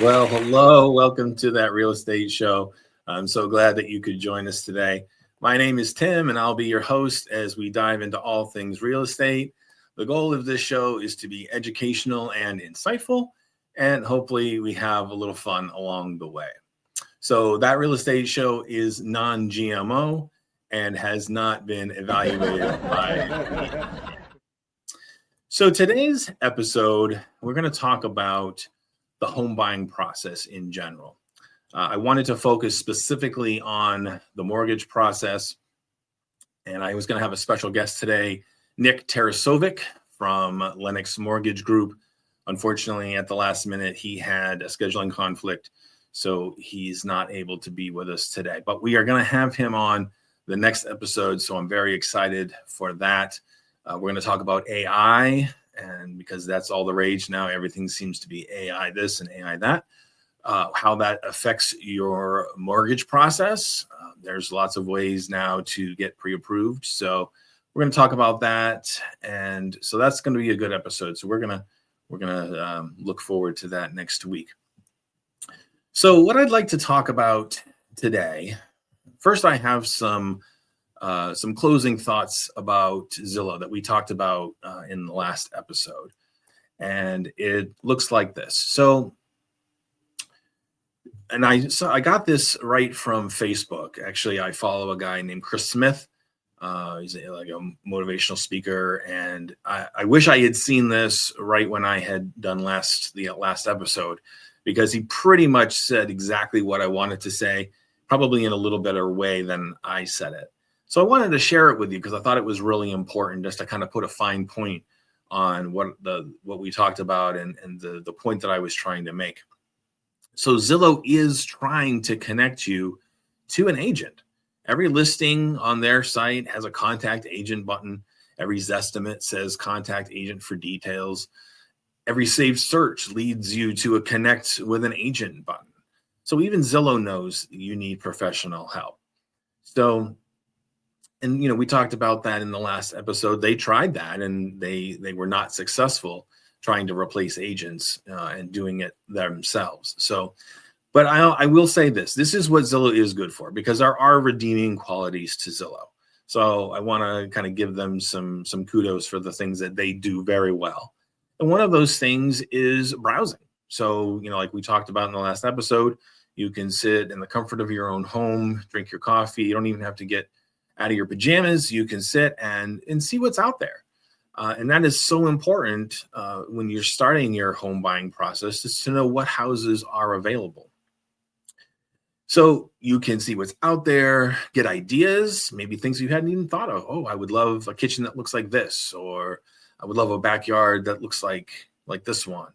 Well, hello. Welcome to That Real Estate Show. I'm so glad that you could join us today. My name is Tim, and I'll be your host as we dive into all things real estate. The goal of this show is to be educational and insightful, and hopefully we have a little fun along the way. So That Real Estate Show is non-GMO and has not been evaluated by me. So today's episode, we're going to talk about the home buying process in general. I wanted to focus specifically on the mortgage process, and I was going to have a special guest today, Nick Tarasovic from Lennox Mortgage Group. Unfortunately, at the last minute, he had a scheduling conflict, so he's not able to be with us today. But we are going to have him on the next episode, so I'm very excited for that. We're going to talk about AI, and because that's all the rage now, everything seems to be AI this and AI that, how that affects your mortgage process. There's lots of ways now to get pre-approved. So we're going to talk about that. And so that's going to be a good episode. So we're going to look forward to that next week. So what I'd like to talk about today, first I have some closing thoughts about Zillow that we talked about in the last episode. And it looks like this. So, I got this right from Facebook. Actually, I follow a guy named Chris Smith. He's like a motivational speaker. And I wish I had seen this right when I had done the last episode, because he pretty much said exactly what I wanted to say, probably in a little better way than I said it. So I wanted to share it with you because I thought it was really important just to kind of put a fine point on what we talked about and the point that I was trying to make. So Zillow is trying to connect you to an agent. Every listing on their site has a contact agent button. Every Zestimate says contact agent for details. Every saved search leads you to a connect with an agent button. So even Zillow knows you need professional help. So, and we talked about that in the last episode. They tried that and they were not successful trying to replace agents and doing it themselves. So, but I will say this is what Zillow is good for, because there are redeeming qualities to Zillow. So I want to kind of give them some kudos for the things that they do very well. And one of those things is browsing. So, like we talked about in the last episode, you can sit in the comfort of your own home, drink your coffee. You don't even have to get out of your pajamas. You can sit and see what's out there. And that is so important when you're starting your home buying process, is to know what houses are available. So you can see what's out there, get ideas, maybe things you hadn't even thought of. Oh, I would love a kitchen that looks like this, or I would love a backyard that looks like this one.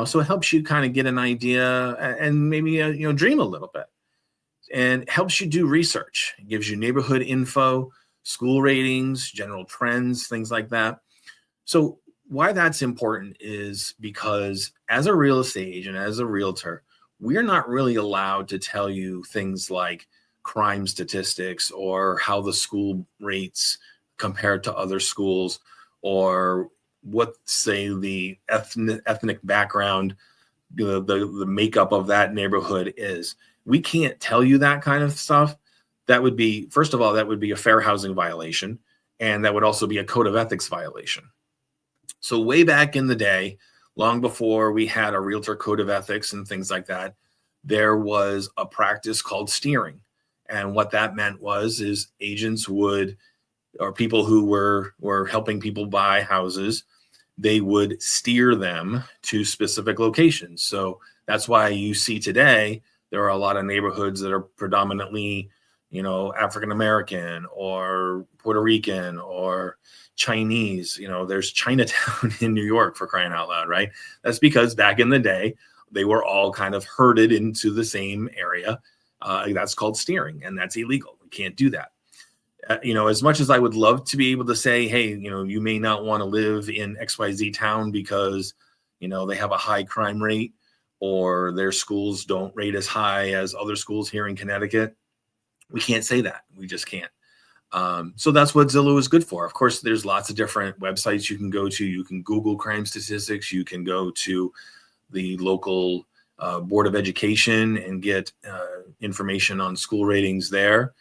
So it helps you kind of get an idea and maybe dream a little bit. And helps you do research. It gives you neighborhood info, school ratings, general trends, things like that. So why that's important is because as a real estate agent, as a realtor, we're not really allowed to tell you things like crime statistics or how the school rates compared to other schools, or what, say, the ethnic background, the makeup of that neighborhood is. We can't tell you that kind of stuff. That would be, first of all, that would be a fair housing violation. And that would also be a code of ethics violation. So way back in the day, long before we had a realtor code of ethics and things like that, there was a practice called steering. And what that meant is agents would, or people who were helping people buy houses, they would steer them to specific locations. So that's why you see today, there are a lot of neighborhoods that are predominantly, African-American or Puerto Rican or Chinese. There's Chinatown in New York, for crying out loud, right? That's because back in the day, they were all kind of herded into the same area. That's called steering, and that's illegal. We can't do that. As much as I would love to be able to say, hey, you may not want to live in XYZ town because, they have a high crime rate, or their schools don't rate as high as other schools here in Connecticut. We can't say that. We just can't. So that's what Zillow is good for. Of course, there's lots of different websites you can go to. You can Google crime statistics. You can go to the local Board of Education and get information on school ratings there.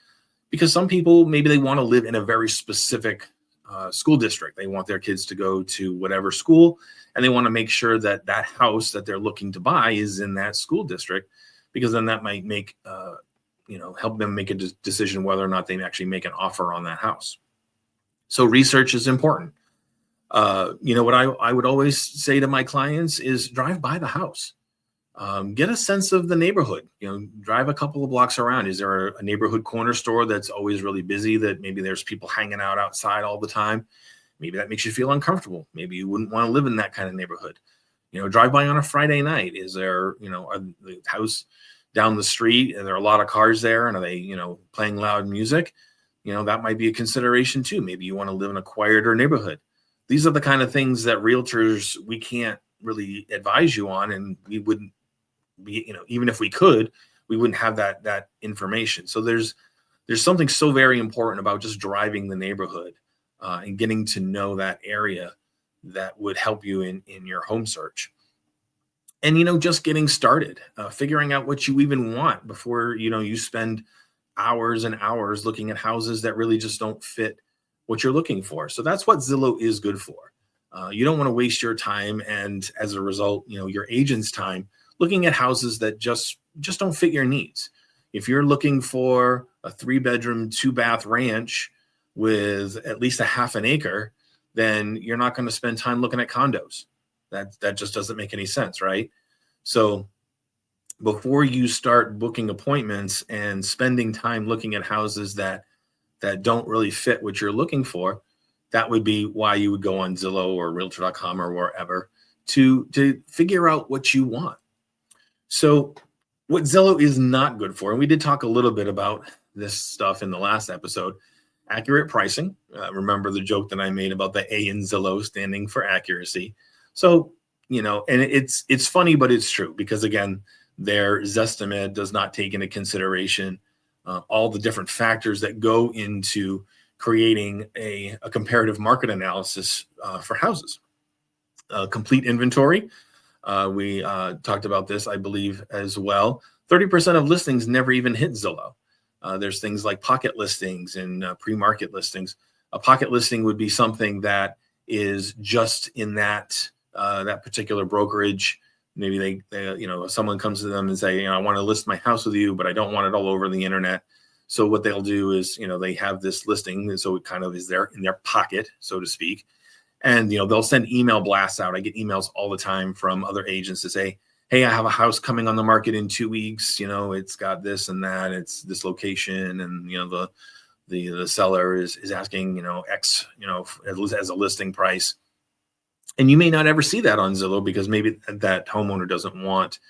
Because some people, maybe they want to live in a very specific school district. They want their kids to go to whatever school, and they want to make sure that that house that they're looking to buy is in that school district, because then that might make, help them make a decision whether or not they actually make an offer on that house. So research is important. What I would always say to my clients is drive by the house. Get a sense of the neighborhood, drive a couple of blocks around. Is there a neighborhood corner store that's always really busy, that maybe there's people hanging out outside all the time? Maybe that makes you feel uncomfortable. Maybe you wouldn't want to live in that kind of neighborhood. Drive by on a Friday night. Is there, the house down the street, and there are a lot of cars there, and are they, playing loud music? That might be a consideration too. Maybe you want to live in a quieter neighborhood. These are the kind of things that realtors, we can't really advise you on, and we wouldn't be, even if we could, we wouldn't have that information. So there's something so very important about just driving the neighborhood and getting to know that area that would help you in your home search. And just getting started, figuring out what you even want before you spend hours and hours looking at houses that really just don't fit what you're looking for. So that's what Zillow is good for. You don't want to waste your time, and as a result, your agent's time, looking at houses that just don't fit your needs. If you're looking for a 3-bedroom, 2-bath ranch with at least a half an acre, then you're not going to spend time looking at condos. That just doesn't make any sense, right? So before you start booking appointments and spending time looking at houses that don't really fit what you're looking for, that would be why you would go on Zillow or Realtor.com or wherever to figure out what you want. So what Zillow is not good for, and we did talk a little bit about this stuff in the last episode, accurate pricing. Remember the joke that I made about the A in Zillow standing for accuracy. So, and it's funny, but it's true, because again, their Zestimate does not take into consideration all the different factors that go into creating a comparative market analysis for houses. Complete inventory. We talked about this, I believe, as well. 30% of listings never even hit Zillow. There's things like pocket listings and pre-market listings. A pocket listing would be something that is just in that particular brokerage. Maybe they someone comes to them and say, I want to list my house with you, but I don't want it all over the internet. So what they'll do is, they have this listing, and so it kind of is there in their pocket, so to speak. And, they'll send email blasts out. I get emails all the time from other agents to say, hey, I have a house coming on the market in 2 weeks. It's got this and that. It's this location. And, the seller is asking, X, as a listing price. And you may not ever see that on Zillow, because maybe that homeowner doesn't want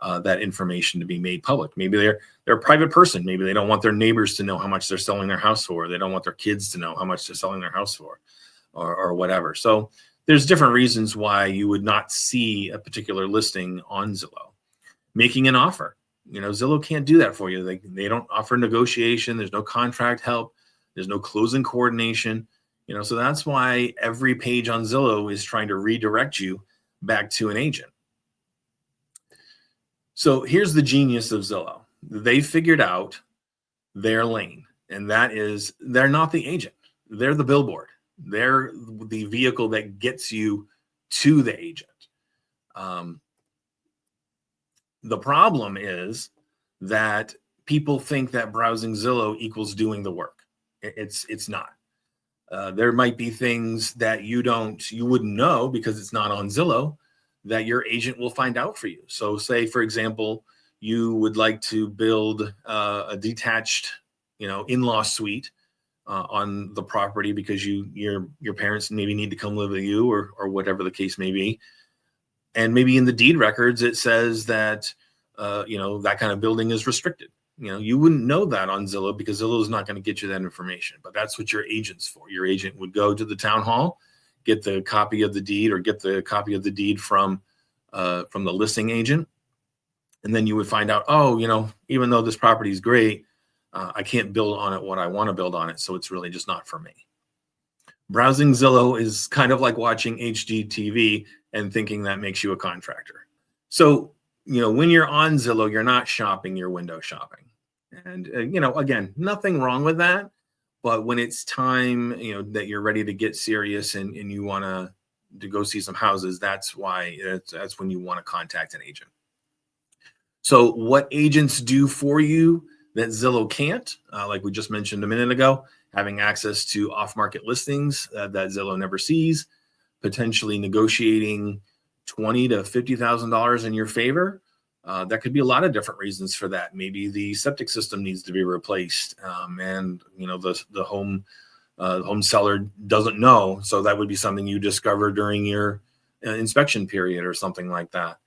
that information to be made public. Maybe they're a private person. Maybe they don't want their neighbors to know how much they're selling their house for. They don't want their kids to know how much they're selling their house for, or whatever. So there's different reasons why you would not see a particular listing on Zillow. Making an offer. Zillow can't do that for you. They don't offer negotiation. There's no contract help. There's no closing coordination. So that's why every page on Zillow is trying to redirect you back to an agent. So here's the genius of Zillow. They figured out their lane, and that is, they're not the agent. They're the billboard. They're the vehicle that gets you to the agent. The problem is that people think that browsing Zillow equals doing the work. It's not. There might be things that you wouldn't know because it's not on Zillow, that your agent will find out for you. So say, for example, you would like to build a detached, in-law suite on the property because your parents maybe need to come live with you, or whatever the case may be. And maybe in the deed records, it says that, that kind of building is restricted. You wouldn't know that on Zillow, because Zillow is not going to get you that information, but that's what your agent's for. Your agent would go to the town hall, get the copy of the deed, or get the copy of the deed from the listing agent. And then you would find out, even though this property is great, I can't build on it what I want to build on it. So it's really just not for me. Browsing Zillow is kind of like watching HGTV and thinking that makes you a contractor. So when you're on Zillow, you're not shopping, you're window shopping. And, again, nothing wrong with that. But when it's time, that you're ready to get serious and you want to go see some houses, that's when you want to contact an agent. So what agents do for you that Zillow can't, like we just mentioned a minute ago, having access to off-market listings that Zillow never sees, potentially negotiating $20,000 to $50,000 in your favor. That could be a lot of different reasons for that. Maybe the septic system needs to be replaced, and the home seller doesn't know, so that would be something you discover during your inspection period or something like that.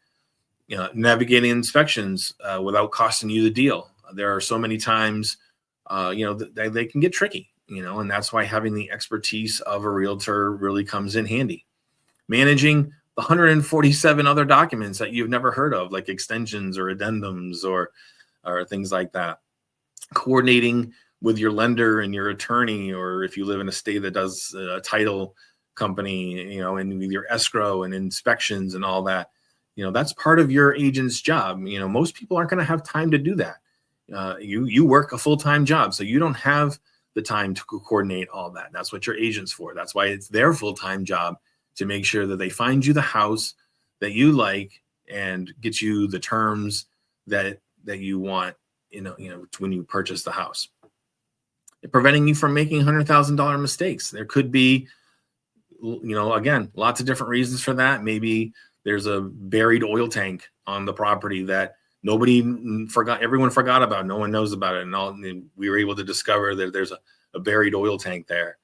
Navigating inspections without costing you the deal. There are so many times, they can get tricky, and that's why having the expertise of a realtor really comes in handy. Managing 147 other documents that you've never heard of, like extensions or addendums or things like that. Coordinating with your lender and your attorney, or if you live in a state that does a title company, and with your escrow and inspections and all that, that's part of your agent's job. Most people aren't going to have time to do that. You work a full-time job, so you don't have the time to coordinate all that. That's what your agent's for. That's why it's their full-time job to make sure that they find you the house that you like and get you the terms that you want, when you purchase the house. Preventing you from making $100,000 mistakes. There could be, again, lots of different reasons for that. Maybe there's a buried oil tank on the property that everyone forgot about. No one knows about it. And we were able to discover that there's a buried oil tank there.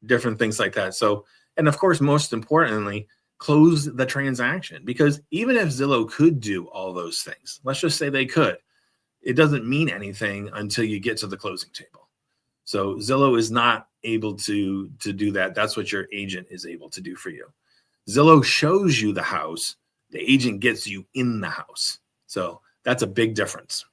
Different things like that. So, and of course, most importantly, close the transaction, because even if Zillow could do all those things, let's just say they could, it doesn't mean anything until you get to the closing table. So Zillow is not able to do that. That's what your agent is able to do for you. Zillow shows you the house. The agent gets you in the house. So that's a big difference.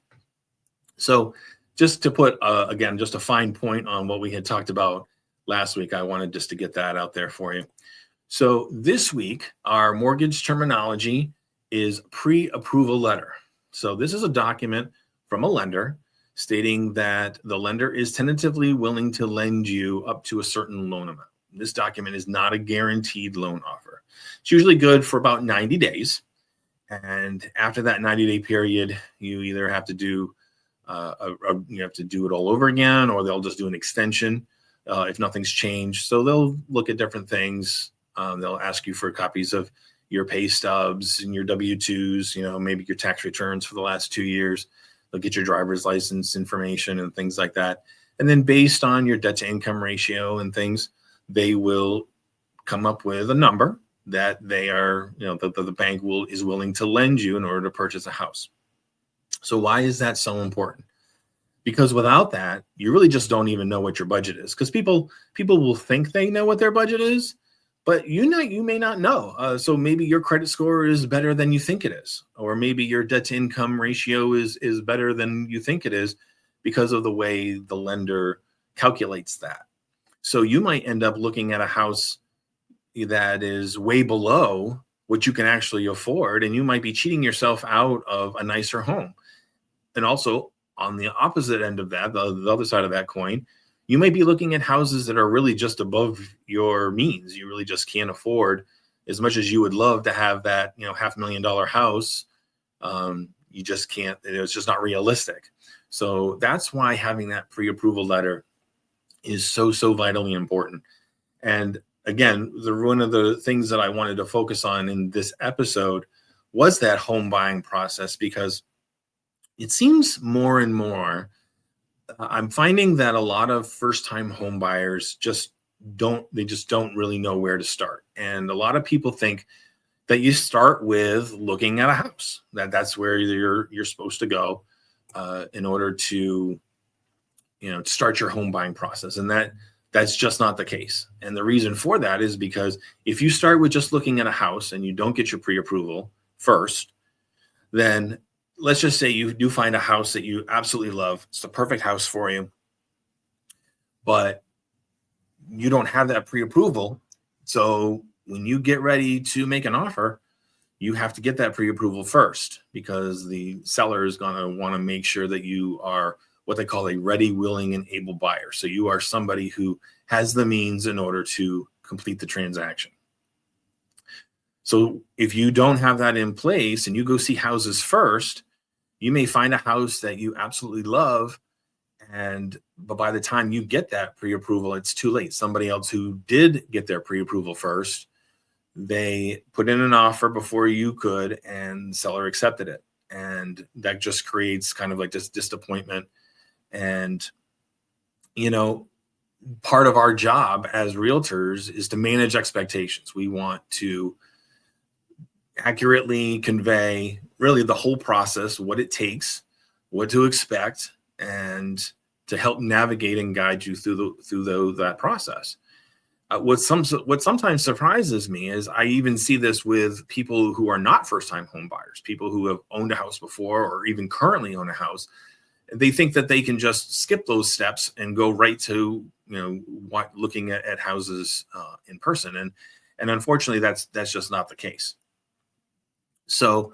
So just to put, again, just a fine point on what we had talked about last week, I wanted just to get that out there for you. So this week, our mortgage terminology is pre-approval letter. So this is a document from a lender stating that the lender is tentatively willing to lend you up to a certain loan amount. This document is not a guaranteed loan offer. It's usually good for about 90 days. And after that 90-day period, you either have to do it all over again, or they'll just do an extension if nothing's changed. So they'll look at different things. They'll ask you for copies of your pay stubs and your W-2s, maybe your tax returns for the last 2 years. They'll get your driver's license information and things like that. And then based on your debt to income ratio and things, they will come up with a number that they are, the bank is willing to lend you in order to purchase a house. So why is that so important? Because without that, you really just don't even know what your budget is. Because people will think they know what their budget is, but you may not know. So maybe your credit score is better than you think it is, or maybe your debt to income ratio is better than you think it is because of the way the lender calculates that. So you might end up looking at a house that is way below what you can actually afford, and you might be cheating yourself out of a nicer home. And also, on the opposite end of that, the other side of that coin, you might be looking at houses that are really just above your means. You really just can't afford, as much as you would love to have that, $500,000 house. You just can't. It's just not realistic. So that's why having that pre-approval letter is so vitally important. And again, one of the things that I wanted to focus on in this episode was that home buying process, because it seems more and more, I'm finding that a lot of first-time home buyers just don't really know where to start. And a lot of people think that you start with looking at a house, that's where you're supposed to go in order to, start your home buying process. And that's just not the case. And the reason for that is because if you start with just looking at a house and you don't get your pre-approval first, then let's just say you do find a house that you absolutely love. It's the perfect house for you, but you don't have that pre-approval. So when you get ready to make an offer, you have to get that pre-approval first, because the seller is going to want to make sure that you are what they call a ready, willing, and able buyer. So you are somebody who has the means in order to complete the transaction. So if you don't have that in place and you go see houses first, you may find a house that you absolutely love, but by the time you get that pre-approval, it's too late. Somebody else who did get their pre-approval first, they put in an offer before you could, and the seller accepted it. And that just creates kind of like this disappointment. And, part of our job as realtors is to manage expectations. We want to accurately convey really the whole process, what it takes, what to expect, and to help navigate and guide you through that process. What sometimes surprises me is I even see this with people who are not first-time home buyers, people who have owned a house before or even currently own a house. They think that they can just skip those steps and go right to looking at houses in person, and unfortunately that's just not the case. So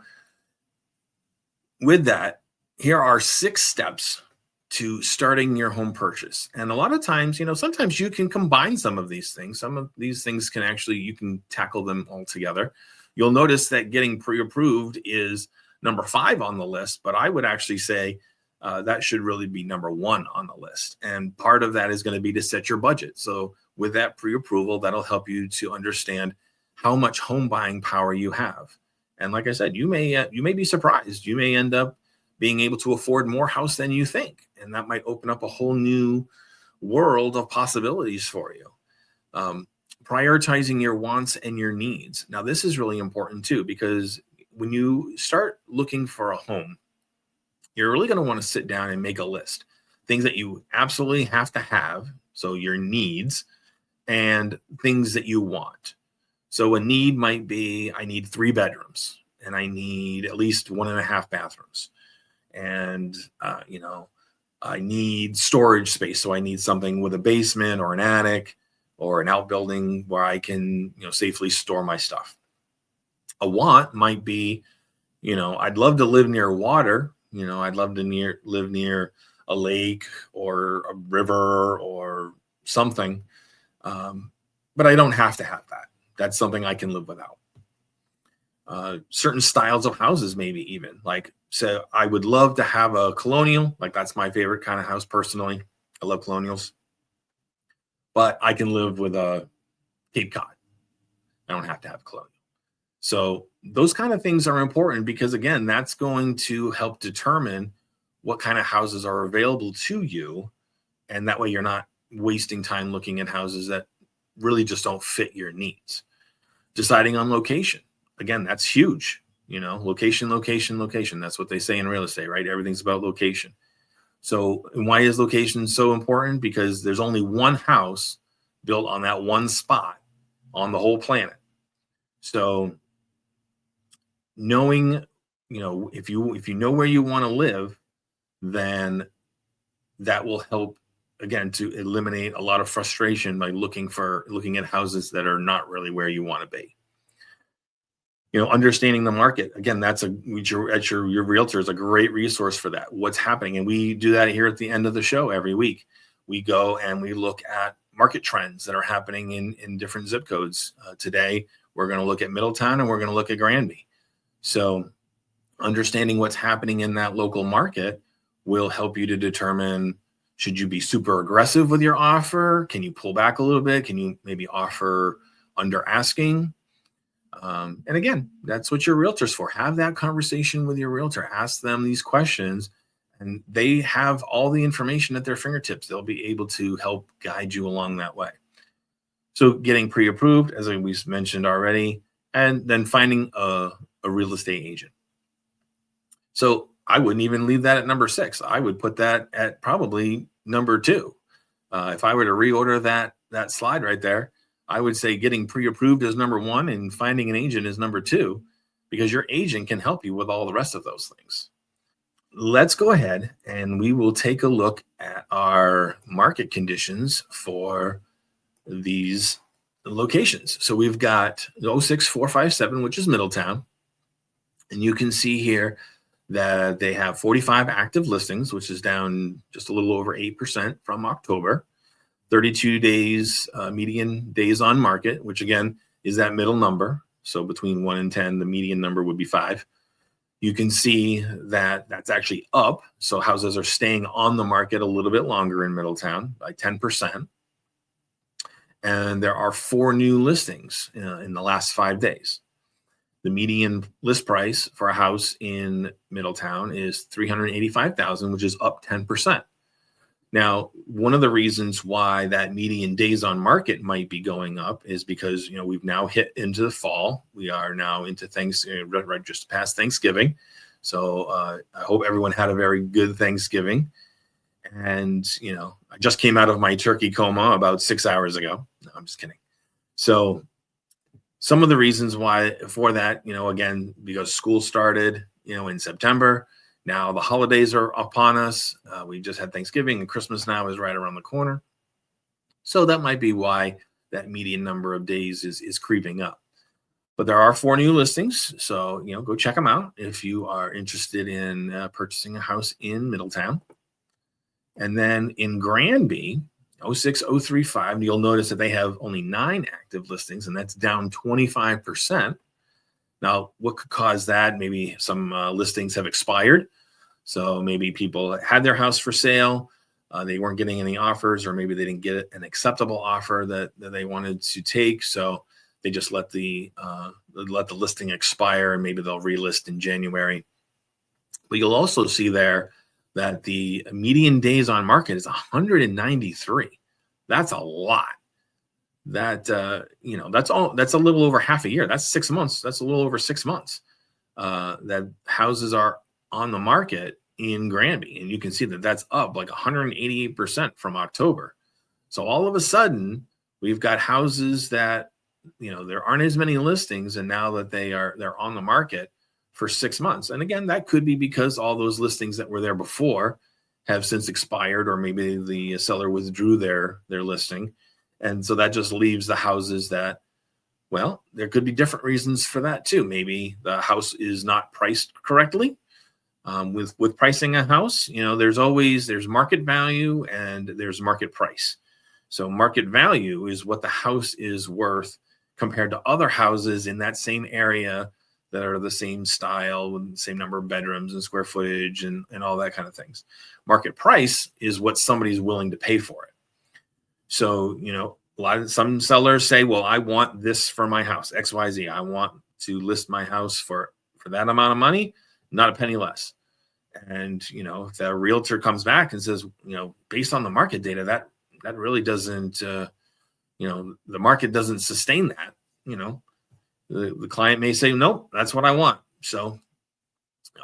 with that, here are 6 steps to starting your home purchase. And a lot of times, sometimes you can combine some of these things. Some of these things you can tackle them all together. You'll notice that getting pre-approved is number 5 on the list, but I would actually say that should really be number 1 on the list. And part of that is going to be to set your budget. So with that pre-approval, that'll help you to understand how much home buying power you have. And like I said, you may be surprised. You may end up being able to afford more house than you think. And that might open up a whole new world of possibilities for you. Prioritizing your wants and your needs. Now, this is really important too, because when you start looking for a home, you're really going to want to sit down and make a list. Things that you absolutely have to have, so your needs, and things that you want. So a need might be, I need 3 bedrooms and I need at least 1.5 bathrooms. And, I need storage space. So I need something with a basement or an attic or an outbuilding where I can, safely store my stuff. A want might be, I'd love to live near water. I'd love to live near a lake or a river or something. But I don't have to have that. That's something I can live without. Certain styles of houses, maybe even so I would love to have a colonial, that's my favorite kind of house personally. I love colonials, but I can live with a Cape Cod. I don't have to have a colonial. So those kind of things are important because again, that's going to help determine what kind of houses are available to you. And that way you're not wasting time looking at houses that really just don't fit your needs. Deciding on location. Again, that's huge. Location. That's what they say in real estate, right? Everything's about location. So why is location so important? Because there's only one house built on that one spot on the whole planet. So knowing, if you know where you want to live, then that will help again to eliminate a lot of frustration by looking at houses that are not really where you want to be. Understanding the market, again, your realtor is a great resource for that. What's happening? And we do that here at the end of the show every week. We go and we look at market trends that are happening in different zip codes. Today, we're going to look at Middletown and we're going to look at Granby. So understanding what's happening in that local market will help you to determine, should you be super aggressive with your offer? Can you pull back a little bit? Can you maybe offer under asking? And again, that's what your realtor's for. Have that conversation with your realtor. Ask them these questions, and they have all the information at their fingertips. They'll be able to help guide you along that way. So getting pre-approved, as we mentioned already, and then finding a real estate agent. So I wouldn't even leave that at number 6. I would put that at probably number 2. If I were to reorder that slide right there, I would say getting pre-approved is number 1 and finding an agent is number 2, because your agent can help you with all the rest of those things. Let's go ahead and we will take a look at our market conditions for these locations. So we've got 06457, which is Middletown. And you can see here that they have 45 active listings, which is down just a little over 8% from October. 32 days median days on market, which again is that middle number. So between 1 and 10, the median number would be 5. You can see that that's actually up. So houses are staying on the market a little bit longer in Middletown by 10%. And there are 4 new listings in the last 5 days. The median list price for a house in Middletown is $385,000, which is up 10%. Now, one of the reasons why that median days on market might be going up is because, we've now hit into the fall. We are now into right just past Thanksgiving. So I hope everyone had a very good Thanksgiving. And, I just came out of my turkey coma about 6 hours ago. No, I'm just kidding. So some of the reasons why for that, again, because school started, in September. Now the holidays are upon us. We just had Thanksgiving, and Christmas now is right around the corner. So that might be why that median number of days is creeping up. But there are 4 new listings. So, go check them out if you are interested in purchasing a house in Middletown. And then in Granby, 06035, you'll notice that they have only 9 active listings, and that's down 25%. Now, what could cause that? Maybe some listings have expired. So maybe people had their house for sale. They weren't getting any offers, or maybe they didn't get an acceptable offer that they wanted to take. So they just let the listing expire, and maybe they'll relist in January. But you'll also see there that the median days on market is 193. That's a lot. That's a little over half a year. That's 6 months. That's a little over 6 months that houses are on the market in Granby. And you can see that that's up like 188% from October. So all of a sudden we've got houses that, there aren't as many listings, and now that they're on the market for 6 months. And again, that could be because all those listings that were there before have since expired, or maybe the seller withdrew their listing. And so that just leaves the houses that, well, there could be different reasons for that too. Maybe the house is not priced correctly. With pricing a house, there's market value and there's market price. So market value is what the house is worth compared to other houses in that same area that are the same style, with the same number of bedrooms and square footage and all that kind of things. Market price is what somebody's willing to pay for it. So, some sellers say, well, I want this for my house, XYZ. I want to list my house for that amount of money, not a penny less. And, if the realtor comes back and says, based on the market data, that really doesn't, the market doesn't sustain that, the client may say, nope, that's what I want. So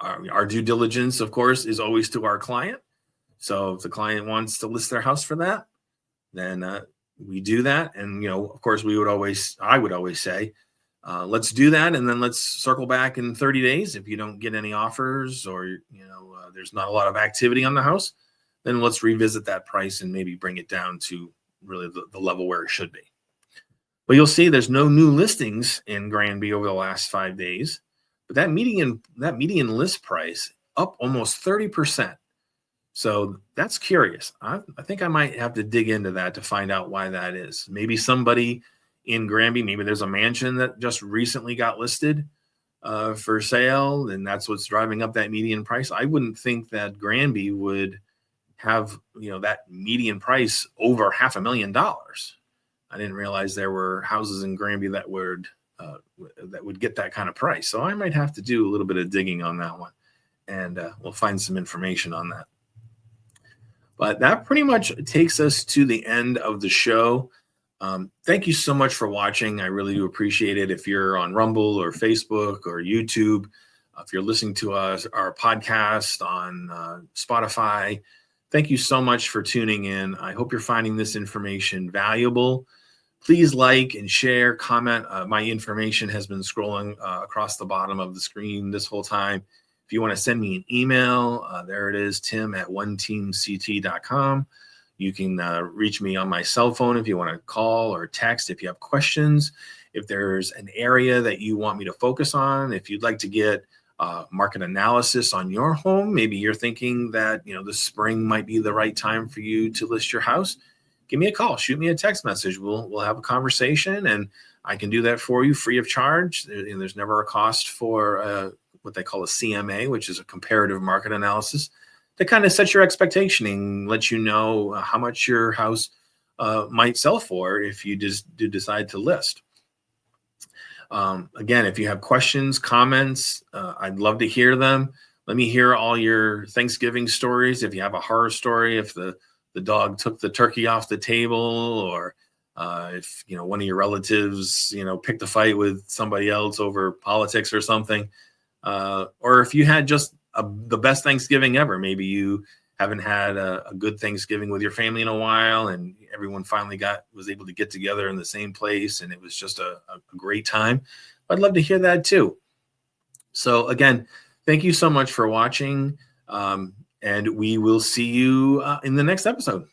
our due diligence, of course, is always to our client. So if the client wants to list their house for that, then we do that. And, of course, I would always say, let's do that. And then let's circle back in 30 days. If you don't get any offers, or, there's not a lot of activity on the house, then let's revisit that price and maybe bring it down to really the level where it should be. But you'll see there's no new listings in Granby over the last 5 days, but that median list price up almost 30%. So that's curious. I think I might have to dig into that to find out why that is. Maybe somebody in Granby, maybe there's a mansion that just recently got listed for sale, and that's what's driving up that median price. I wouldn't think that Granby would have, that median price over $500,000. I didn't realize there were houses in Granby that would get that kind of price. So I might have to do a little bit of digging on that one, and we'll find some information on that. But that pretty much takes us to the end of the show. Thank you so much for watching. I really do appreciate it. If you're on Rumble or Facebook or YouTube, if you're listening to our podcast on Spotify, thank you so much for tuning in. I hope you're finding this information valuable. Please like and share, comment. My information has been scrolling across the bottom of the screen this whole time. If you want to send me an email, there it is, tim@oneteamct.com. You can reach me on my cell phone if you want to call or text if you have questions. If there's an area that you want me to focus on, if you'd like to get market analysis on your home. Maybe you're thinking that, the spring might be the right time for you to list your house. Give me a call, shoot me a text message. We'll have a conversation, and I can do that for you free of charge. There's never a cost for what they call a CMA, which is a comparative market analysis, that kind of sets your expectation and lets you know how much your house might sell for if you just do decide to list. Again, if you have questions, comments, I'd love to hear them. Let me hear all your Thanksgiving stories. If you have a horror story, if the dog took the turkey off the table, or if one of your relatives picked a fight with somebody else over politics or something, or if you had just the best Thanksgiving ever. Maybe you haven't had a good Thanksgiving with your family in a while, and everyone finally was able to get together in the same place, and it was just a great time. I'd love to hear that too. So again, thank you so much for watching, and we will see you in the next episode.